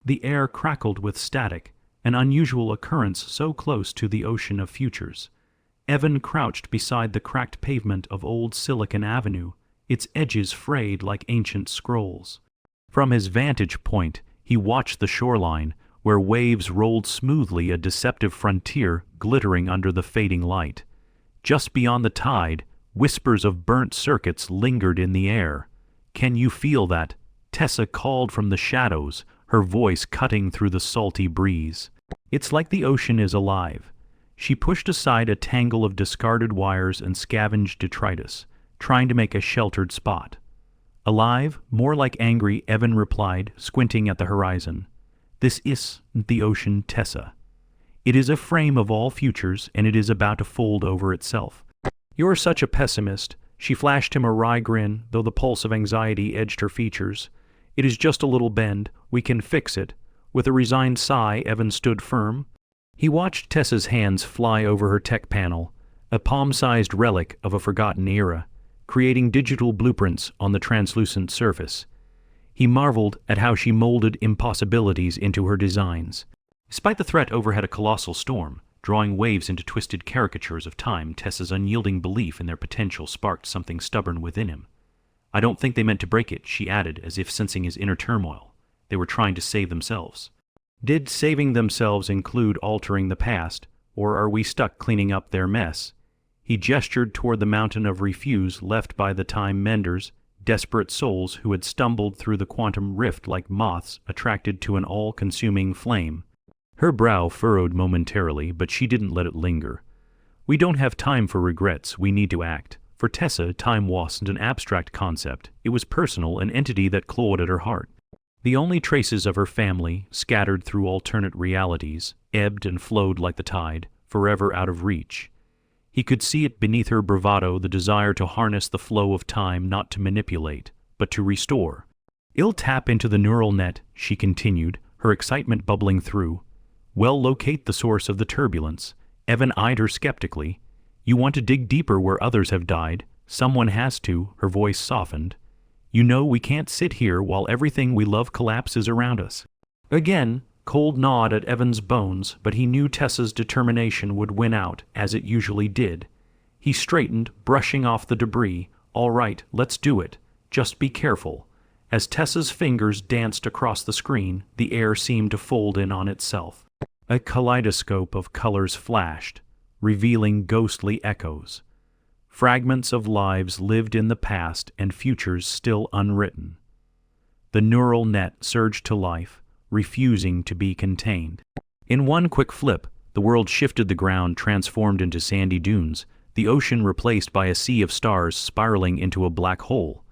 The air crackled with static, an unusual occurrence so close to the ocean of futures. Evan crouched beside the cracked pavement of old Silicon Avenue, its edges frayed like ancient scrolls. From his vantage point, he watched the shoreline, where waves rolled smoothly, a deceptive frontier glittering under the fading light. Just beyond the tide, whispers of burnt circuits lingered in the air. "Can you feel that?" Tessa called from the shadows, her voice cutting through the salty breeze. "It's like the ocean is alive." She pushed aside a tangle of discarded wires and scavenged detritus, trying to make a sheltered spot. "Alive? More like angry," Evan replied, squinting at the horizon. "This isn't the ocean, Tessa. It is a frame of all futures, and it is about to fold over itself." "You're such a pessimist." She flashed him a wry grin, though the pulse of anxiety edged her features. "It is just a little bend. We can fix it." With a resigned sigh, Evan stood firm. He watched Tessa's hands fly over her tech panel, a palm-sized relic of a forgotten era, creating digital blueprints on the translucent surface. He marveled at how she molded impossibilities into her designs. Despite the threat overhead, a colossal storm, drawing waves into twisted caricatures of time, Tessa's unyielding belief in their potential sparked something stubborn within him. "I don't think they meant to break it," she added, as if sensing his inner turmoil. "They were trying to save themselves." Did saving themselves include altering the past, or are we stuck cleaning up their mess? He gestured toward the mountain of refuse left by the time menders, desperate souls who had stumbled through the quantum rift like moths attracted to an all-consuming flame. Her brow furrowed momentarily, but she didn't let it linger. "We don't have time for regrets, we need to act." For Tessa, time wasn't an abstract concept. It was personal, an entity that clawed at her heart. The only traces of her family, scattered through alternate realities, ebbed and flowed like the tide, forever out of reach. He could see it beneath her bravado, the desire to harness the flow of time, not to manipulate, but to restore. "I'll tap into the neural net," she continued, her excitement bubbling through. "Well, locate the source of the turbulence." Evan eyed her skeptically. "You want to dig deeper where others have died? Someone has to," her voice softened. "You know, we can't sit here while everything we love collapses around us." Again, cold gnawed at Evan's bones, but he knew Tessa's determination would win out, as it usually did. He straightened, brushing off the debris. "All right, let's do it. Just be careful." As Tessa's fingers danced across the screen, the air seemed to fold in on itself. A kaleidoscope of colors flashed, revealing ghostly echoes. Fragments of lives lived in the past and futures still unwritten. The neural net surged to life, refusing to be contained. In one quick flip, the world shifted, the ground transformed into sandy dunes, the ocean replaced by a sea of stars spiraling into a black hole.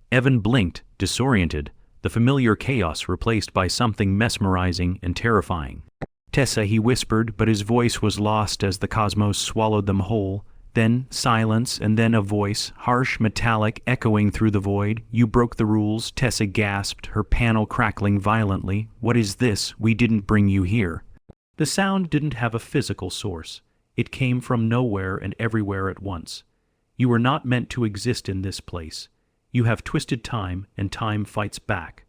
Evan blinked, disoriented, the familiar chaos replaced by something mesmerizing and terrifying. "Tessa," he whispered, but his voice was lost as the cosmos swallowed them whole. Then silence, and then a voice, harsh, metallic, echoing through the void. "You broke the rules," Tessa gasped, her panel crackling violently. "What is this? We didn't bring you here." The sound didn't have a physical source. It came from nowhere and everywhere at once. "You were not meant to exist in this place. You have twisted time, and time fights back."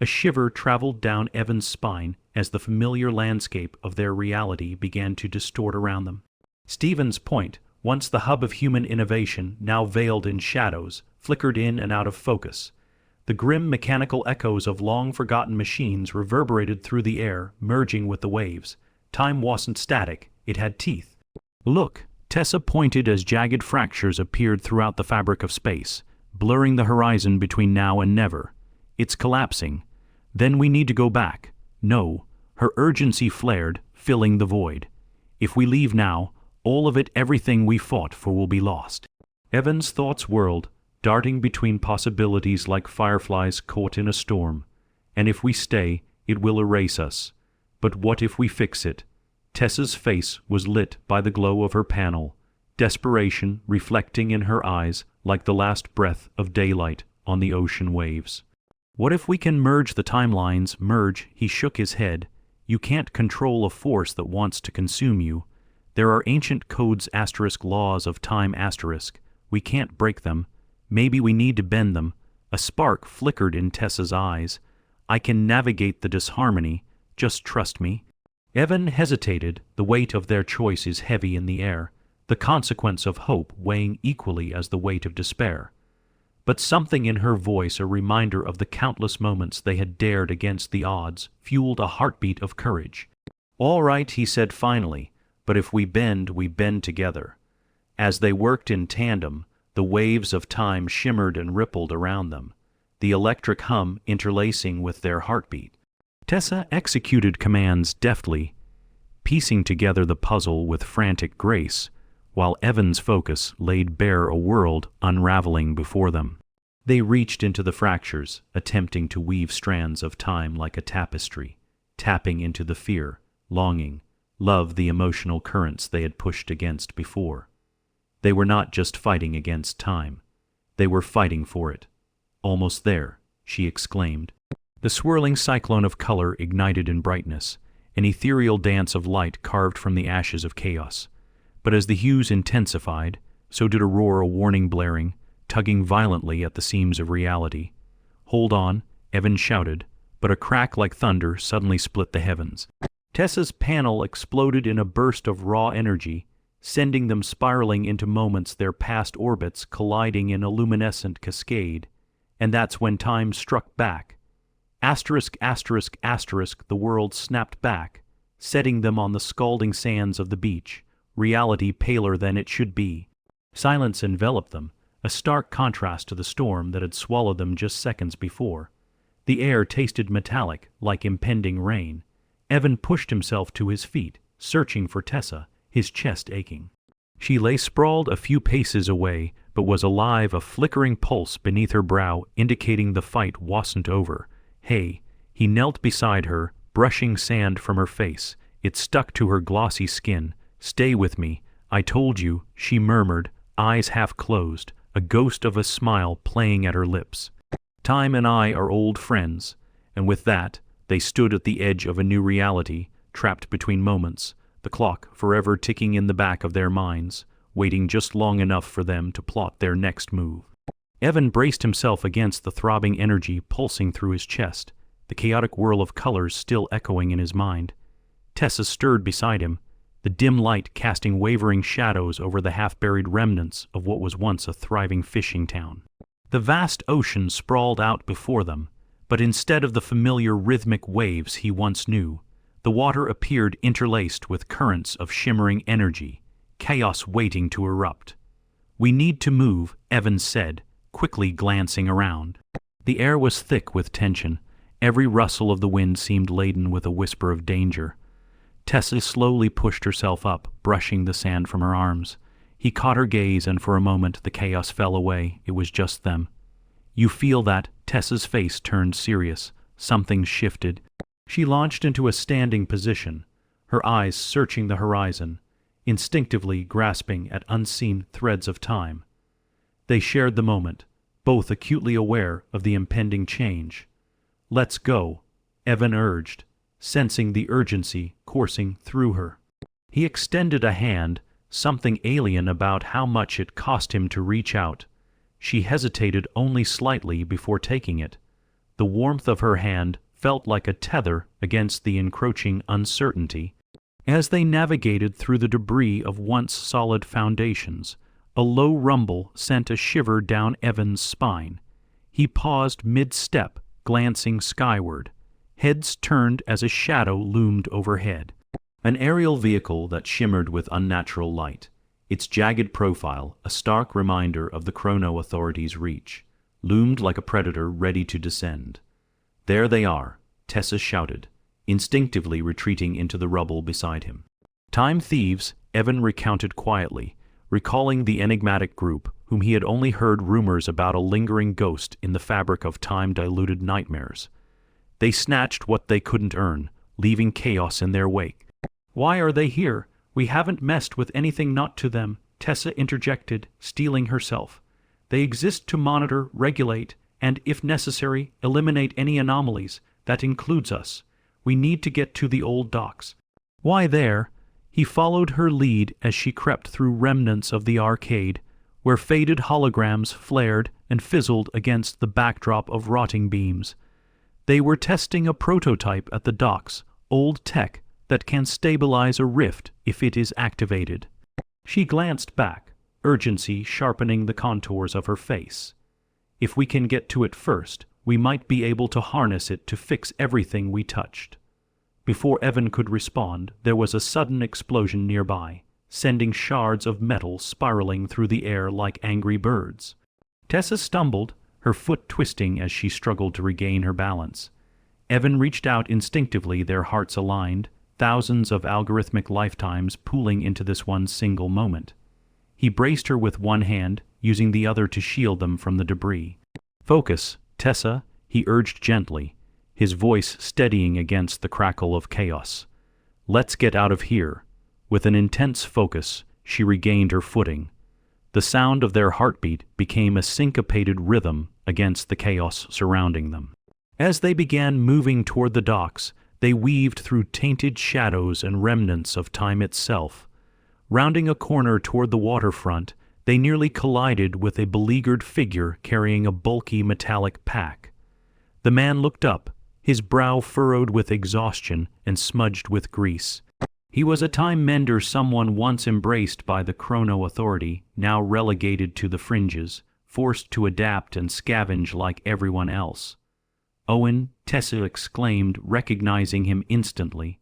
A shiver traveled down Evan's spine as the familiar landscape of their reality began to distort around them. Stevens Point, once the hub of human innovation, now veiled in shadows, flickered in and out of focus. The grim mechanical echoes of long-forgotten machines reverberated through the air, merging with the waves. Time wasn't static, it had teeth. "Look," Tessa pointed as jagged fractures appeared throughout the fabric of space, blurring the horizon between now and never. "It's collapsing. Then we need to go back." "No." Her urgency flared, filling the void. "If we leave now, all of it, everything we fought for, will be lost." Evan's thoughts whirled, darting between possibilities like fireflies caught in a storm. "And if we stay, it will erase us. But what if we fix it?" Tessa's face was lit by the glow of her panel, desperation reflecting in her eyes like the last breath of daylight on the ocean waves. "What if we can merge the timelines?" "Merge," he shook his head. "You can't control a force that wants to consume you. There are ancient codes * laws of time *. We can't break them. Maybe we need to bend them." A spark flickered in Tessa's eyes. I can navigate the disharmony. Just trust me." Evan hesitated. The weight of their choice is heavy in the air, the consequence of hope weighing equally as the weight of despair. But something in her voice, a reminder of the countless moments they had dared against the odds, fueled a heartbeat of courage. "All right," he said finally, "but if we bend together." As they worked in tandem, the waves of time shimmered and rippled around them, the electric hum interlacing with their heartbeat. Tessa executed commands deftly, piecing together the puzzle with frantic grace, while Evan's focus laid bare a world unraveling before them. They reached into the fractures, attempting to weave strands of time like a tapestry, tapping into the fear, longing, love, the emotional currents they had pushed against before. They were not just fighting against time. They were fighting for it. "Almost there," she exclaimed. The swirling cyclone of color ignited in brightness, an ethereal dance of light carved from the ashes of chaos. But as the hues intensified, so did a roar, a warning blaring, tugging violently at the seams of reality. "Hold on," Evan shouted, but a crack like thunder suddenly split the heavens. Tessa's panel exploded in a burst of raw energy, sending them spiraling into moments, their past orbits colliding in a luminescent cascade. And that's when time struck back. Asterisk, asterisk, asterisk, the world snapped back, setting them on the scalding sands of the beach, reality paler than it should be. Silence enveloped them, a stark contrast to the storm that had swallowed them just seconds before. The air tasted metallic, like impending rain. Evan pushed himself to his feet, searching for Tessa, his chest aching. She lay sprawled a few paces away, but was alive, a flickering pulse beneath her brow indicating the fight wasn't over. "Hey," he knelt beside her, brushing sand from her face. It stuck to her glossy skin. "Stay with me, I told you," she murmured, eyes half closed, a ghost of a smile playing at her lips. "Time and I are old friends." And with that, they stood at the edge of a new reality, trapped between moments, the clock forever ticking in the back of their minds, waiting just long enough for them to plot their next move. Evan braced himself against the throbbing energy pulsing through his chest, the chaotic whirl of colors still echoing in his mind. Tessa stirred beside him, the dim light casting wavering shadows over the half-buried remnants of what was once a thriving fishing town. The vast ocean sprawled out before them, but instead of the familiar rhythmic waves he once knew, the water appeared interlaced with currents of shimmering energy, chaos waiting to erupt. "We need to move," Evans said, quickly glancing around. The air was thick with tension. Every rustle of the wind seemed laden with a whisper of danger. Tessa slowly pushed herself up, brushing the sand from her arms. He caught her gaze, and for a moment the chaos fell away. It was just them. "You feel that?" Tessa's face turned serious. Something shifted. She launched into a standing position, her eyes searching the horizon, instinctively grasping at unseen threads of time. They shared the moment, both acutely aware of the impending change. "Let's go," Evan urged, sensing the urgency coursing through her. He extended a hand, something alien about how much it cost him to reach out. She hesitated only slightly before taking it. The warmth of her hand felt like a tether against the encroaching uncertainty. As they navigated through the debris of once solid foundations, a low rumble sent a shiver down Evan's spine. He paused mid-step, glancing skyward. Heads turned as a shadow loomed overhead. An aerial vehicle that shimmered with unnatural light, its jagged profile a stark reminder of the Chrono Authority's reach, loomed like a predator ready to descend. "There they are," Tessa shouted, instinctively retreating into the rubble beside him. "Time thieves," Evan recounted quietly, recalling the enigmatic group whom he had only heard rumors about, a lingering ghost in the fabric of time-diluted nightmares. "They snatched what they couldn't earn, leaving chaos in their wake." "Why are they here? We haven't messed with anything not to them," Tessa interjected, steeling herself. "They exist to monitor, regulate, and, if necessary, eliminate any anomalies. That includes us. We need to get to the old docks." "Why there?" He followed her lead as she crept through remnants of the arcade, where faded holograms flared and fizzled against the backdrop of rotting beams. They were testing a prototype at the docks, old tech that can stabilize a rift if it is activated. She glanced back, urgency sharpening the contours of her face. If we can get to it first, we might be able to harness it to fix everything we touched. Before Evan could respond, there was a sudden explosion nearby, sending shards of metal spiraling through the air like angry birds. Tessa stumbled, her foot twisting as she struggled to regain her balance. Evan reached out instinctively, their hearts aligned, thousands of algorithmic lifetimes pooling into this one single moment. He braced her with one hand, using the other to shield them from the debris. "Focus, Tessa," he urged gently, his voice steadying against the crackle of chaos. "Let's get out of here." With an intense focus, she regained her footing. The sound of their heartbeat became a syncopated rhythm against the chaos surrounding them. As they began moving toward the docks, they weaved through tainted shadows and remnants of time itself. Rounding a corner toward the waterfront, they nearly collided with a beleaguered figure carrying a bulky metallic pack. The man looked up, his brow furrowed with exhaustion and smudged with grease. He was a time mender, someone once embraced by the Chrono Authority, now relegated to the fringes, forced to adapt and scavenge like everyone else. "Owen," Tessa exclaimed, recognizing him instantly.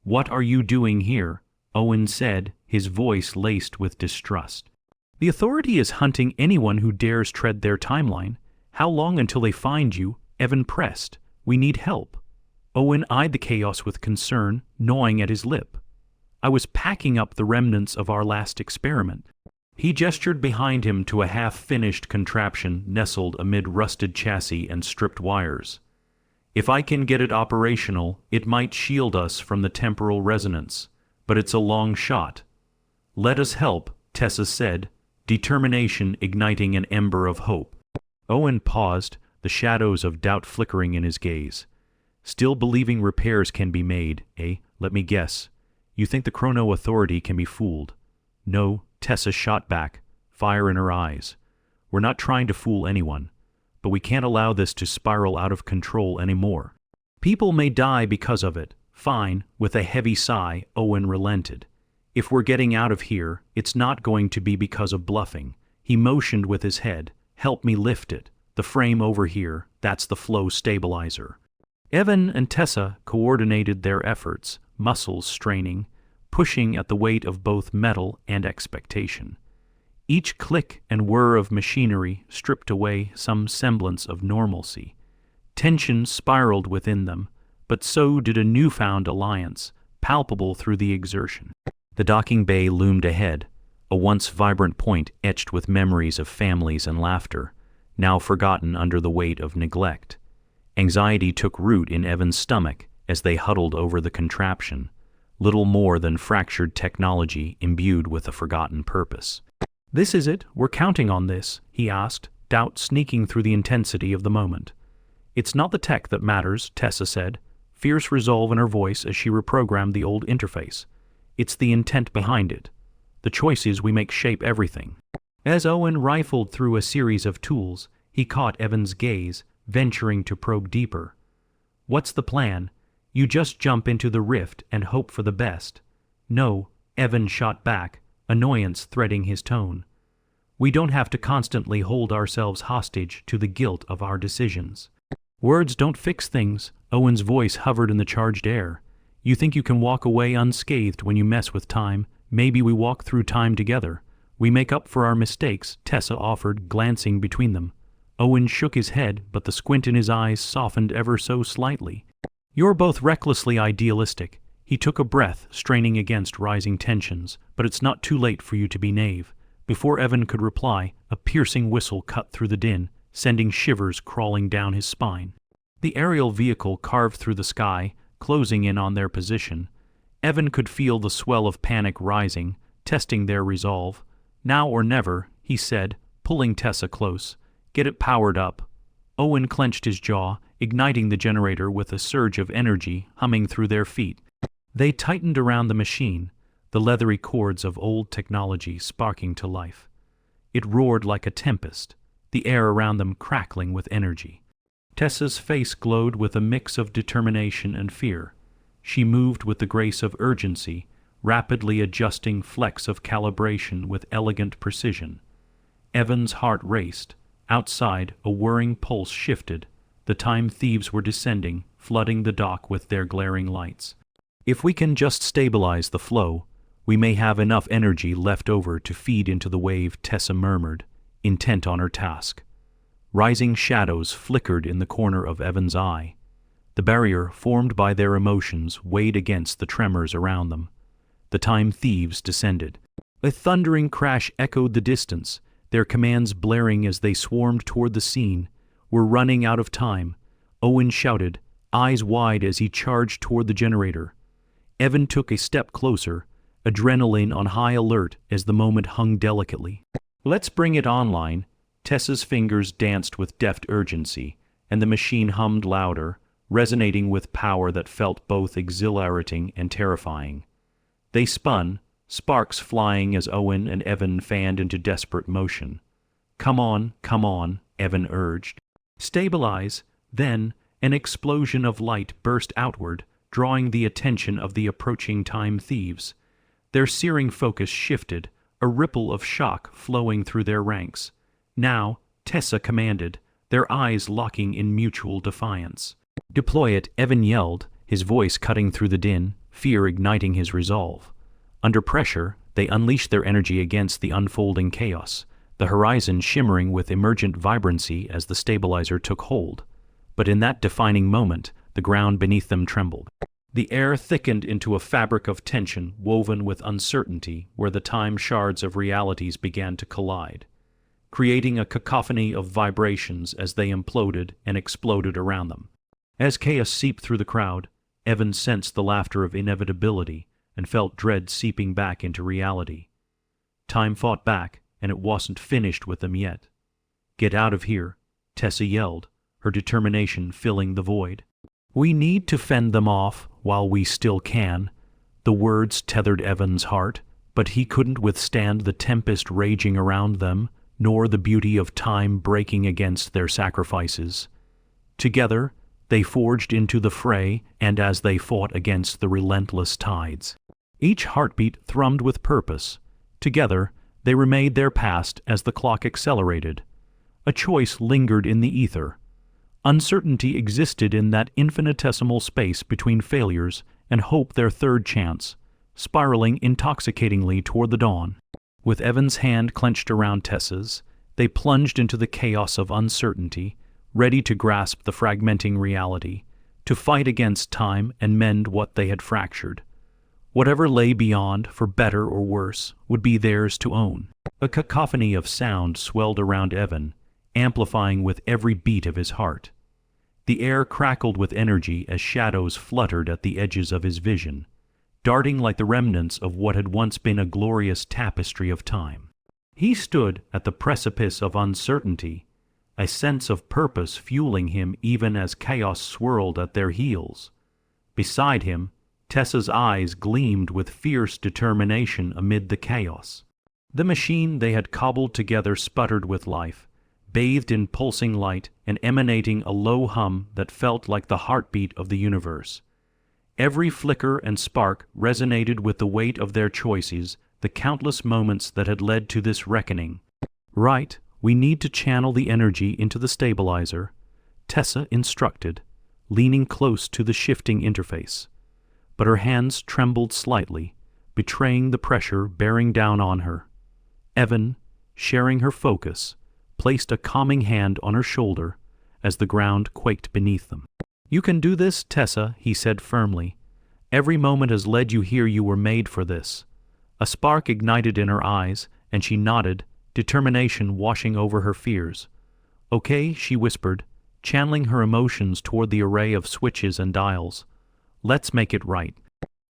"What are you doing here?" Owen said, his voice laced with distrust. "The Authority is hunting anyone who dares tread their timeline. How long until they find you?" Evan pressed. "We need help." Owen eyed the chaos with concern, gnawing at his lip. "I was packing up the remnants of our last experiment." He gestured behind him to a half-finished contraption nestled amid rusted chassis and stripped wires. "If I can get it operational, it might shield us from the temporal resonance, but it's a long shot." "Let us help," Tessa said, determination igniting an ember of hope. Owen paused, the shadows of doubt flickering in his gaze. "Still believing repairs can be made, eh? Let me guess. You think the Chrono Authority can be fooled?" "No," Tessa shot back, fire in her eyes. "We're not trying to fool anyone, but we can't allow this to spiral out of control anymore. People may die because of it." "Fine," with a heavy sigh, Owen relented. "If we're getting out of here, it's not going to be because of bluffing." He motioned with his head. "Help me lift it. The frame over here, that's the flow stabilizer." Evan and Tessa coordinated their efforts, muscles straining, pushing at the weight of both metal and expectation. Each click and whir of machinery stripped away some semblance of normalcy. Tension spiraled within them, but so did a newfound alliance, palpable through the exertion. The docking bay loomed ahead, a once vibrant point etched with memories of families and laughter, now forgotten under the weight of neglect. Anxiety took root in Evan's stomach as they huddled over the contraption, little more than fractured technology imbued with a forgotten purpose. "This is it? We're counting on this?" he asked, doubt sneaking through the intensity of the moment. "It's not the tech that matters," Tessa said, fierce resolve in her voice as she reprogrammed the old interface. "It's the intent behind it. The choices we make shape everything." As Owen rifled through a series of tools, he caught Evan's gaze, venturing to probe deeper. "What's the plan? You just jump into the rift and hope for the best." "No," Evan shot back, annoyance threading his tone. "We don't have to constantly hold ourselves hostage to the guilt of our decisions." "Words don't fix things," Owen's voice hovered in the charged air. "You think you can walk away unscathed when you mess with time? Maybe we walk through time together. We make up for our mistakes," Tessa offered, glancing between them. Owen shook his head, but the squint in his eyes softened ever so slightly. "You're both recklessly idealistic." He took a breath, straining against rising tensions. "But it's not too late for you to be naive." Before Evan could reply, a piercing whistle cut through the din, sending shivers crawling down his spine. The aerial vehicle carved through the sky, closing in on their position. Evan could feel the swell of panic rising, testing their resolve. "Now or never," he said, pulling Tessa close. "Get it powered up." Owen clenched his jaw, igniting the generator with a surge of energy humming through their feet. They tightened around the machine, the leathery cords of old technology sparking to life. It roared like a tempest, the air around them crackling with energy. Tessa's face glowed with a mix of determination and fear. She moved with the grace of urgency, rapidly adjusting flecks of calibration with elegant precision. Evan's heart raced. Outside, a whirring pulse shifted. The time thieves were descending, flooding the dock with their glaring lights. If we can just stabilize the flow, we may have enough energy left over to feed into the wave, Tessa murmured, intent on her task. Rising shadows flickered in the corner of Evan's eye. The barrier formed by their emotions weighed against the tremors around them. The time thieves descended. A thundering crash echoed the distance, their commands blaring as they swarmed toward the scene. "We're running out of time," Owen shouted, eyes wide as he charged toward the generator. Evan took a step closer, adrenaline on high alert as the moment hung delicately. "Let's bring it online." Tessa's fingers danced with deft urgency, and the machine hummed louder, resonating with power that felt both exhilarating and terrifying. They spun, sparks flying as Owen and Evan fanned into desperate motion. Come on, Evan urged. "Stabilize." Then, an explosion of light burst outward, drawing the attention of the approaching time thieves. Their searing focus shifted, a ripple of shock flowing through their ranks. "Now," Tessa commanded, their eyes locking in mutual defiance. "Deploy it," Evan yelled, his voice cutting through the din, fear igniting his resolve. Under pressure, they unleashed their energy against the unfolding chaos, the horizon shimmering with emergent vibrancy as the stabilizer took hold. But in that defining moment, the ground beneath them trembled. The air thickened into a fabric of tension woven with uncertainty where the time shards of realities began to collide, creating a cacophony of vibrations as they imploded and exploded around them. As chaos seeped through the crowd, Evan sensed the laughter of inevitability and felt dread seeping back into reality. Time fought back, and it wasn't finished with them yet. "Get out of here," Tessa yelled, her determination filling the void. "We need to fend them off while we still can." The words tethered Evan's heart, but he couldn't withstand the tempest raging around them, nor the beauty of time breaking against their sacrifices. Together, they forged into the fray, and as they fought against the relentless tides, each heartbeat thrummed with purpose. Together, they remade their past as the clock accelerated. A choice lingered in the ether. Uncertainty existed in that infinitesimal space between failures and hope, their third chance, spiraling intoxicatingly toward the dawn. With Evan's hand clenched around Tessa's, they plunged into the chaos of uncertainty, ready to grasp the fragmenting reality, to fight against time and mend what they had fractured. Whatever lay beyond, for better or worse, would be theirs to own. A cacophony of sound swelled around Evan, amplifying with every beat of his heart. The air crackled with energy as shadows fluttered at the edges of his vision, darting like the remnants of what had once been a glorious tapestry of time. He stood at the precipice of uncertainty, a sense of purpose fueling him even as chaos swirled at their heels. Beside him, Tessa's eyes gleamed with fierce determination amid the chaos. The machine they had cobbled together sputtered with life, bathed in pulsing light and emanating a low hum that felt like the heartbeat of the universe. Every flicker and spark resonated with the weight of their choices, the countless moments that had led to this reckoning. "Right, we need to channel the energy into the stabilizer," Tessa instructed, leaning close to the shifting interface. But her hands trembled slightly, betraying the pressure bearing down on her. Evan, sharing her focus, placed a calming hand on her shoulder as the ground quaked beneath them. "You can do this, Tessa," he said firmly. "Every moment has led you here. You were made for this." A spark ignited in her eyes, and she nodded, determination washing over her fears. "Okay," she whispered, channeling her emotions toward the array of switches and dials. "Let's make it right."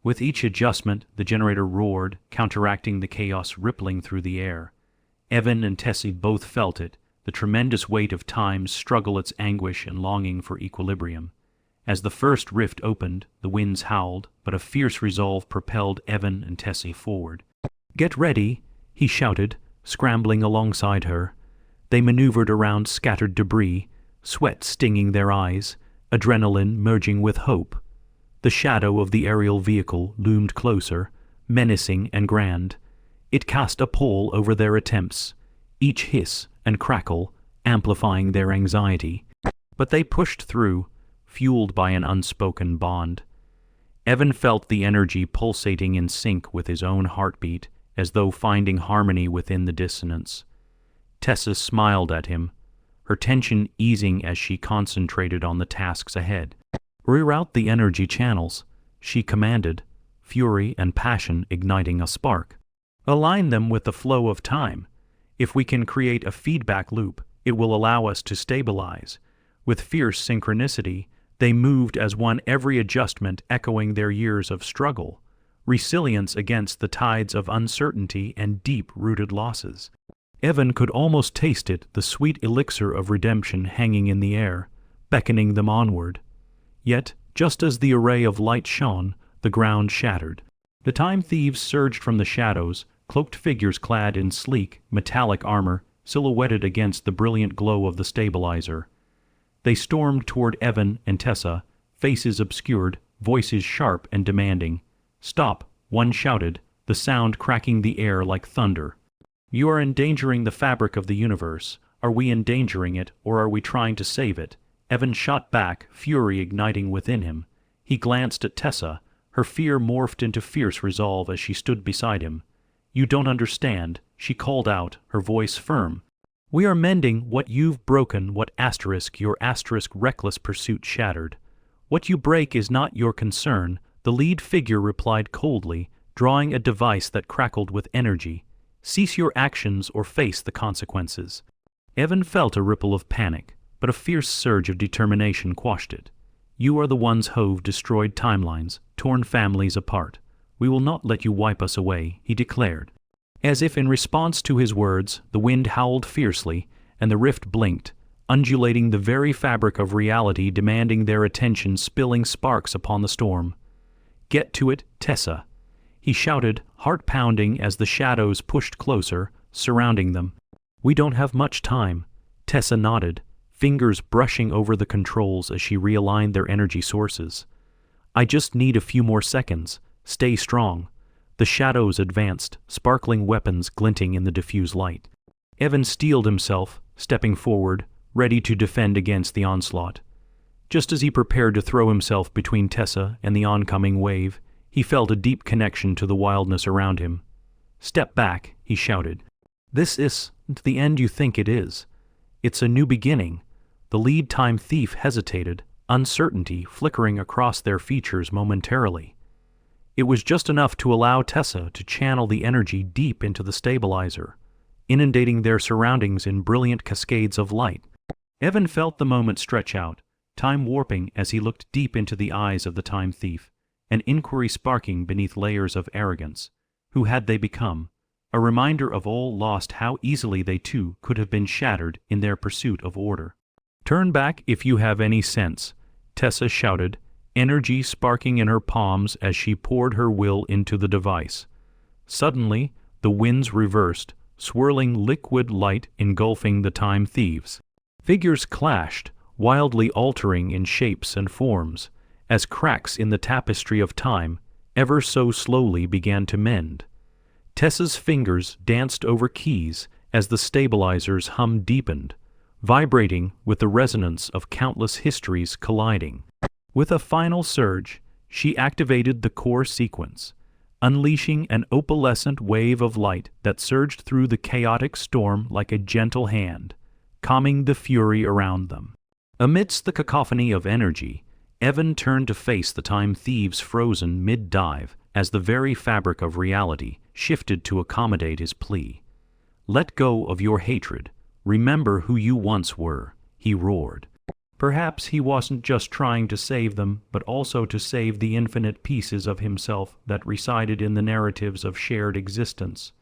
With each adjustment, the generator roared, counteracting the chaos rippling through the air. Evan and Tessie both felt it, the tremendous weight of time struggle its anguish and longing for equilibrium. As the first rift opened, the winds howled, but a fierce resolve propelled Evan and Tessie forward. "Get ready," he shouted, scrambling alongside her. They maneuvered around scattered debris, sweat stinging their eyes, adrenaline merging with hope. The shadow of the aerial vehicle loomed closer, menacing and grand. It cast a pall over their attempts, each hiss and crackle amplifying their anxiety. But they pushed through, fueled by an unspoken bond. Evan felt the energy pulsating in sync with his own heartbeat, as though finding harmony within the dissonance. Tessa smiled at him, her tension easing as she concentrated on the tasks ahead. "Reroute the energy channels," she commanded, fury and passion igniting a spark. "Align them with the flow of time. If we can create a feedback loop, it will allow us to stabilize." With fierce synchronicity, they moved as one, every adjustment echoing their years of struggle, resilience against the tides of uncertainty and deep-rooted losses. Evan could almost taste it, the sweet elixir of redemption hanging in the air, beckoning them onward. Yet, just as the array of light shone, the ground shattered. The time thieves surged from the shadows, cloaked figures clad in sleek, metallic armor, silhouetted against the brilliant glow of the stabilizer. They stormed toward Evan and Tessa, faces obscured, voices sharp and demanding. "Stop," one shouted, the sound cracking the air like thunder. "You are endangering the fabric of the universe. Are we endangering it, or are we trying to save it?" Evan shot back, fury igniting within him. He glanced at Tessa, her fear morphed into fierce resolve as she stood beside him. "You don't understand," she called out, her voice firm. "We are mending what you've broken, what your reckless pursuit shattered. What you break is not your concern," the lead figure replied coldly, drawing a device that crackled with energy. "Cease your actions or face the consequences." Evan felt a ripple of panic, but a fierce surge of determination quashed it. "You are the ones who've destroyed timelines, torn families apart. We will not let you wipe us away," he declared. As if in response to his words, the wind howled fiercely, and the rift blinked, undulating the very fabric of reality, demanding their attention, spilling sparks upon the storm. "Get to it, Tessa," he shouted, heart pounding as the shadows pushed closer, surrounding them. "We don't have much time." Tessa nodded, fingers brushing over the controls as she realigned their energy sources. "I just need a few more seconds. Stay strong." The shadows advanced, sparkling weapons glinting in the diffuse light. Evan steeled himself, stepping forward, ready to defend against the onslaught. Just as he prepared to throw himself between Tessa and the oncoming wave, he felt a deep connection to the wildness around him. "Step back," he shouted. "This isn't the end you think it is. It's a new beginning." The lead time thief hesitated, uncertainty flickering across their features momentarily. It was just enough to allow Tessa to channel the energy deep into the stabilizer, inundating their surroundings in brilliant cascades of light. Evan felt the moment stretch out, time warping as he looked deep into the eyes of the time thief, an inquiry sparking beneath layers of arrogance. Who had they become? A reminder of all lost, how easily they too could have been shattered in their pursuit of order. "Turn back if you have any sense," Tessa shouted, energy sparking in her palms as she poured her will into the device. Suddenly, the winds reversed, swirling liquid light engulfing the time thieves. Figures clashed, wildly altering in shapes and forms, as cracks in the tapestry of time, ever so slowly, began to mend. Tessa's fingers danced over keys as the stabilizer's hum deepened, vibrating with the resonance of countless histories colliding. With a final surge, she activated the core sequence, unleashing an opalescent wave of light that surged through the chaotic storm like a gentle hand, calming the fury around them. Amidst the cacophony of energy, Evan turned to face the time thieves frozen mid-dive as the very fabric of reality shifted to accommodate his plea. "Let go of your hatred. Remember who you once were," he roared. Perhaps he wasn't just trying to save them, but also to save the infinite pieces of himself that resided in the narratives of shared existence.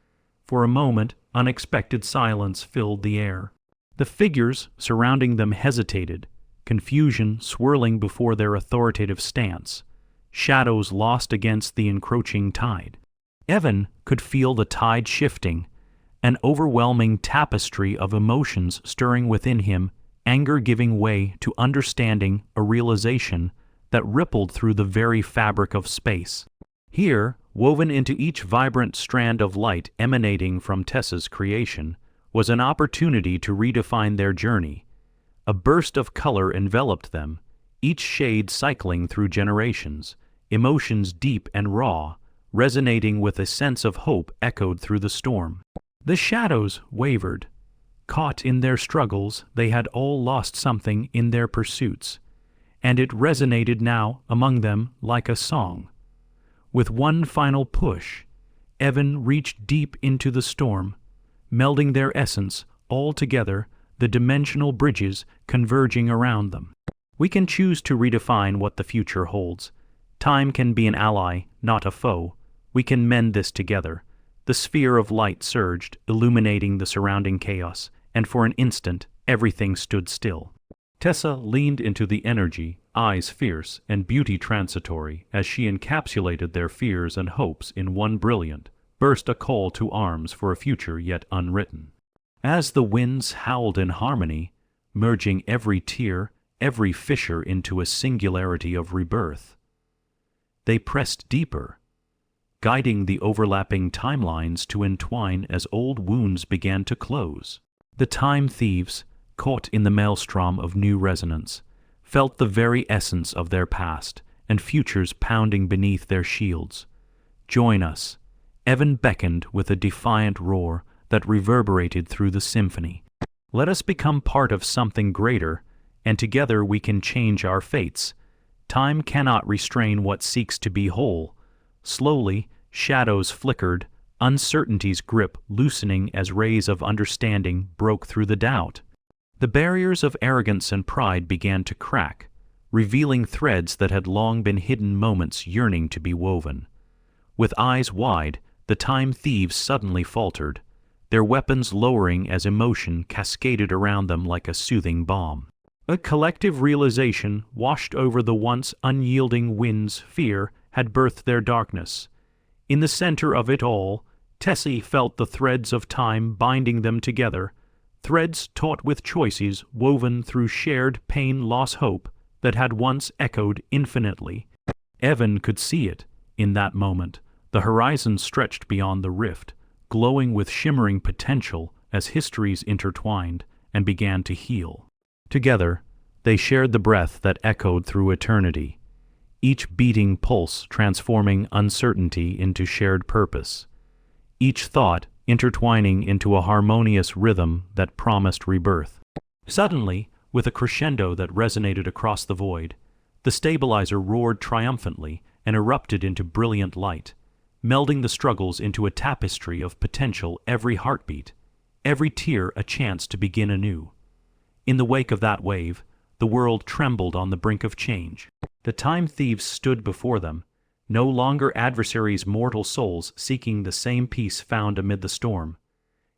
For a moment, unexpected silence filled the air. The figures surrounding them hesitated, confusion swirling before their authoritative stance, shadows lost against the encroaching tide. Evan could feel the tide shifting, an overwhelming tapestry of emotions stirring within him, anger giving way to understanding, a realization that rippled through the very fabric of space. Here, woven into each vibrant strand of light emanating from Tessa's creation, was an opportunity to redefine their journey. A burst of color enveloped them, each shade cycling through generations, emotions deep and raw, resonating with a sense of hope echoed through the storm. The shadows wavered. Caught in their struggles, they had all lost something in their pursuits, and it resonated now among them like a song. With one final push, Evan reached deep into the storm, melding their essence all together, the dimensional bridges converging around them. We can choose to redefine what the future holds. Time can be an ally, not a foe. We can mend this together. The sphere of light surged, illuminating the surrounding chaos, and for an instant, everything stood still. Tessa leaned into the energy, eyes fierce and beauty transitory, as she encapsulated their fears and hopes in one brilliant, burst a call to arms for a future yet unwritten. As the winds howled in harmony, merging every tear, every fissure into a singularity of rebirth, they pressed deeper, guiding the overlapping timelines to entwine as old wounds began to close. The time thieves, caught in the maelstrom of new resonance, felt the very essence of their past and futures pounding beneath their shields. "Join us," Evan beckoned with a defiant roar that reverberated through the symphony. "Let us become part of something greater, and together we can change our fates. Time cannot restrain what seeks to be whole." Slowly, shadows flickered, uncertainty's grip loosening as rays of understanding broke through the doubt. The barriers of arrogance and pride began to crack, revealing threads that had long been hidden, moments yearning to be woven. With eyes wide, the time thieves suddenly faltered, their weapons lowering as emotion cascaded around them like a soothing balm. A collective realization washed over the once unyielding winds. Fear had birthed their darkness. In the center of it all, Tessie felt the threads of time binding them together, threads taut with choices woven through shared pain, loss, hope that had once echoed infinitely. Evan could see it in that moment. The horizon stretched beyond the rift, glowing with shimmering potential as histories intertwined and began to heal. Together, they shared the breath that echoed through eternity, each beating pulse transforming uncertainty into shared purpose, each thought intertwining into a harmonious rhythm that promised rebirth. Suddenly, with a crescendo that resonated across the void, the stabilizer roared triumphantly and erupted into brilliant light, melding the struggles into a tapestry of potential, every heartbeat, every tear a chance to begin anew. In the wake of that wave, the world trembled on the brink of change. The time thieves stood before them, no longer adversaries, mortal souls seeking the same peace found amid the storm.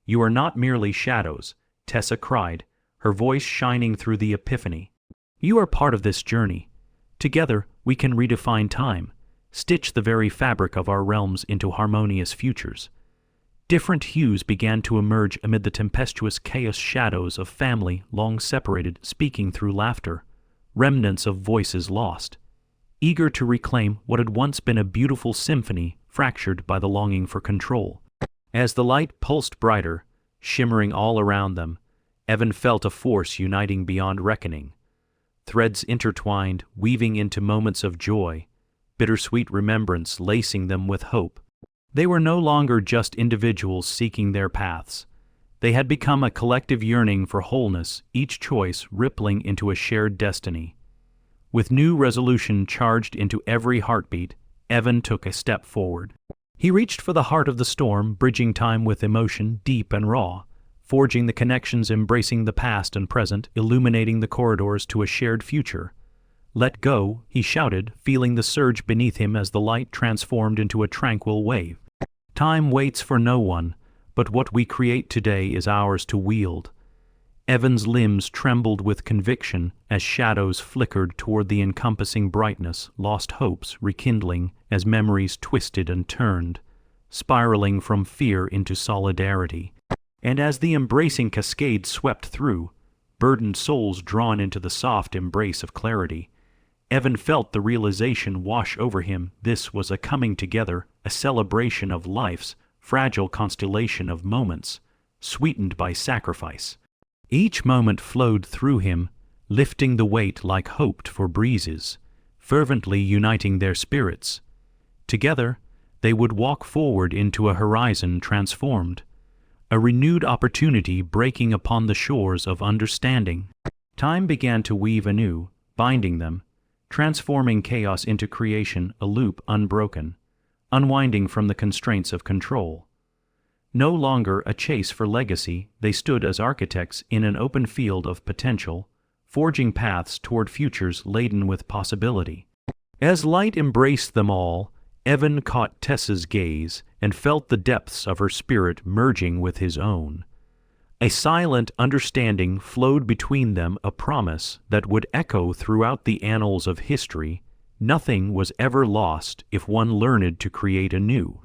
"You are not merely shadows," Tessa cried, her voice shining through the epiphany. "You are part of this journey. Together, we can redefine time, stitch the very fabric of our realms into harmonious futures." Different hues began to emerge amid the tempestuous chaos, shadows of family long separated speaking through laughter, remnants of voices lost, eager to reclaim what had once been a beautiful symphony fractured by the longing for control. As the light pulsed brighter, shimmering all around them, Evan felt a force uniting beyond reckoning. Threads intertwined, weaving into moments of joy, bittersweet remembrance lacing them with hope. They were no longer just individuals seeking their paths. They had become a collective yearning for wholeness, each choice rippling into a shared destiny. With new resolution charged into every heartbeat, Evan took a step forward. He reached for the heart of the storm, bridging time with emotion deep and raw, forging the connections, embracing the past and present, illuminating the corridors to a shared future. "Let go," he shouted, feeling the surge beneath him as the light transformed into a tranquil wave. "Time waits for no one, but what we create today is ours to wield." Evan's limbs trembled with conviction as shadows flickered toward the encompassing brightness, lost hopes rekindling as memories twisted and turned, spiraling from fear into solidarity. And as the embracing cascade swept through, burdened souls drawn into the soft embrace of clarity. Evan felt the realization wash over him. This was a coming together, a celebration of life's fragile constellation of moments, sweetened by sacrifice. Each moment flowed through him, lifting the weight like hoped for breezes, fervently uniting their spirits. Together, they would walk forward into a horizon transformed, a renewed opportunity breaking upon the shores of understanding. Time began to weave anew, binding them, transforming chaos into creation, a loop unbroken, unwinding from the constraints of control. No longer a chase for legacy, they stood as architects in an open field of potential, forging paths toward futures laden with possibility. As light embraced them all, Evan caught Tessa's gaze and felt the depths of her spirit merging with his own. A silent understanding flowed between them, a promise that would echo throughout the annals of history. Nothing was ever lost if one learned to create anew.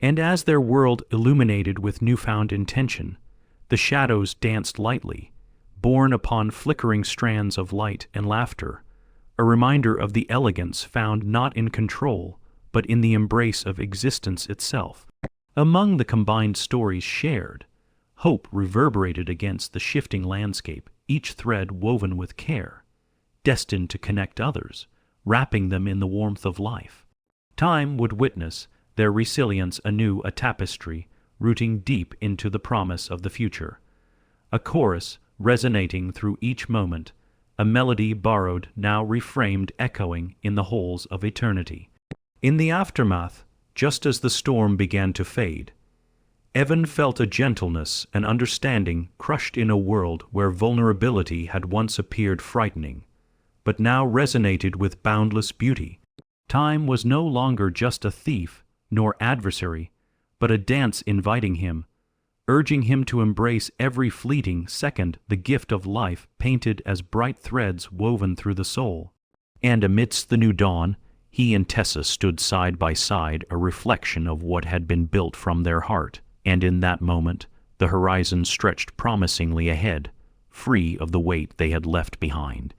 And as their world illuminated with newfound intention, the shadows danced lightly, borne upon flickering strands of light and laughter, a reminder of the elegance found not in control, but in the embrace of existence itself. Among the combined stories shared, hope reverberated against the shifting landscape, each thread woven with care, destined to connect others, wrapping them in the warmth of life. Time would witness their resilience anew, a tapestry rooting deep into the promise of the future, a chorus resonating through each moment, a melody borrowed, now reframed, echoing in the halls of eternity. In the aftermath, just as the storm began to fade, Evan felt a gentleness and understanding crushed in a world where vulnerability had once appeared frightening, but now resonated with boundless beauty. Time was no longer just a thief nor adversary, but a dance inviting him, urging him to embrace every fleeting second, the gift of life painted as bright threads woven through the soul. And amidst the new dawn, he and Tessa stood side by side, a reflection of what had been built from their heart, and in that moment the horizon stretched promisingly ahead, free of the weight they had left behind.